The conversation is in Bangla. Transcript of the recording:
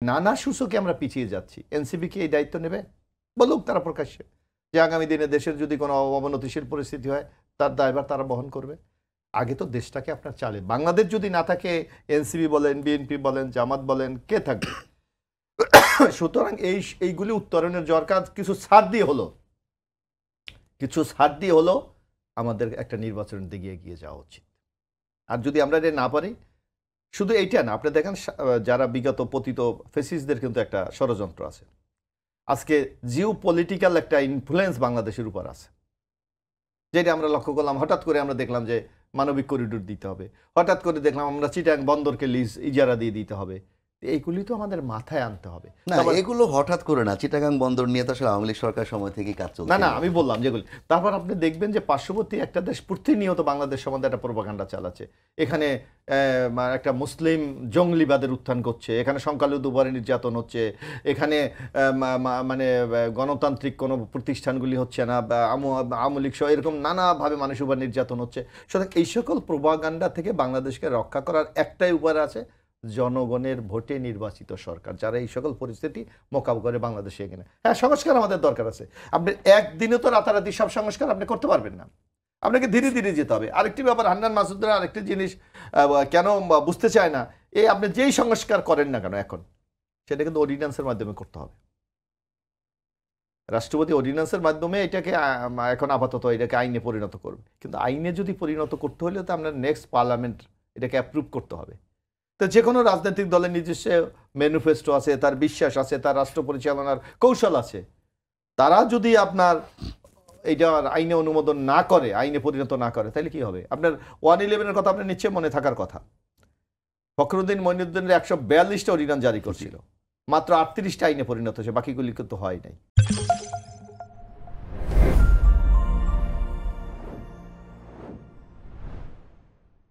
নানা সূচকে আমরা পিছিয়ে যাচ্ছি। এনসিপি কি এই দায়িত্ব নেবে? বলুক তারা প্রকাশ্যে যে আগামী দিনে দেশের যদি কোনো অবনতিশীল পরিস্থিতি হয় তার দায়ভার তারা বহন করবে। আগে তো দেশটাকে আপনার চালে, বাংলাদেশ যদি না থাকে এনসিপি বলেন, বিএনপি বলেন, জামাত বলেন, কে থাকবে? সুতরাং এইগুলি উত্তরণের দরকার। কিছু ছাড় দিয়ে হলো আমাদের একটা নির্বাচনের দিকে এগিয়ে যাওয়া উচিত। আর যদি আমরা এটা না পারি, শুধু এইটা না, আপনি দেখেন যারা বিগত পতিত ফেসিসদের কিন্তু একটা ষড়যন্ত্র আছে। আজকে জিও পলিটিক্যাল একটা ইনফ্লুয়েন্স বাংলাদেশের উপর আছে, যেটা আমরা লক্ষ্য করলাম। হঠাৎ করে আমরা দেখলাম যে মানবিক করিডোর দিতে হবে, হঠাৎ করে দেখলাম আমরা চিটাং বন্দরকে লিজ ইজারা দিয়ে দিতে হবে। এইগুলি তো আমাদের মাথায় আনতে হবে। না, এগুলো হঠাৎ করে না। চিটাগাং বন্দর নিয়ে তো আসলে আওয়ামী লীগ সরকার সময় থেকেই কাজ চলছে। না, আমি বললাম যেগুলি। তারপর আপনি দেখবেন যে পার্শ্ববর্তী একটা দেশ প্রতিনিয়ত বাংলাদেশ সম্বন্ধে একটা প্রোপাগান্ডা চালাচ্ছে। এখানে একটা মুসলিম জঙ্গলিবাদের উত্থান করছে, এখানে সংখ্যালঘু উপরে নির্যাতন হচ্ছে, এখানে মানে গণতান্ত্রিক কোনো প্রতিষ্ঠানগুলি হচ্ছে না, আওয়ামী লীগ সহ এরকম নানাভাবে মানুষের উপর নির্যাতন হচ্ছে। সুতরাং এই সকল প্রোপাগান্ডা থেকে বাংলাদেশকে রক্ষা করার একটাই উপায় আছে, জনগণের ভোটে নির্বাচিত সরকার যারা এই সকল পরিস্থিতি মোকাবিলা করে বাংলাদেশে এখানে। হ্যাঁ, সংস্কার আমাদের দরকার আছে। আপনি একদিনে তো রাতারাতি সব সংস্কার আপনি করতে পারবেন না, আপনাকে ধীরে ধীরে যেতে হবে। আরেকটি ব্যাপার, হান্নান মাসুদের আরেকটি জিনিস কেন বুঝতে চায় না, আপনি যেই সংস্কার করেন না কেন এখন, সেটা কিন্তু অর্ডিন্যান্সের মাধ্যমে করতে হবে। রাষ্ট্রপতি অর্ডিন্যান্সের মাধ্যমে এটাকে এখন আপাতত এটাকে আইনে পরিণত করবে, কিন্তু আইনে যদি পরিণত করতে হলে তো আপনার নেক্সট পার্লামেন্ট এটাকে অ্যাপ্রুভ করতে হবে। তো যে কোনো রাজনৈতিক দলের নিজস্ব ম্যানিফেস্টো আছে, তার বিশ্বাস আছে, তার রাষ্ট্র পরিচালনার কৌশল আছে। তারা যদি আপনার এইটা আইনে অনুমোদন না করে, আইনে পরিণত না করে, তাহলে কি হবে? আপনার 111-এর কথা আপনার নিশ্চয়ই মনে থাকার কথা। ফখরুদ্দিন মঈনুদ্দিনের 142টা অর্ডিন্যান্স জারি করছিল, মাত্র 38টা আইনে পরিণত হয়েছে, বাকিগুলি কিন্তু হয় নাই।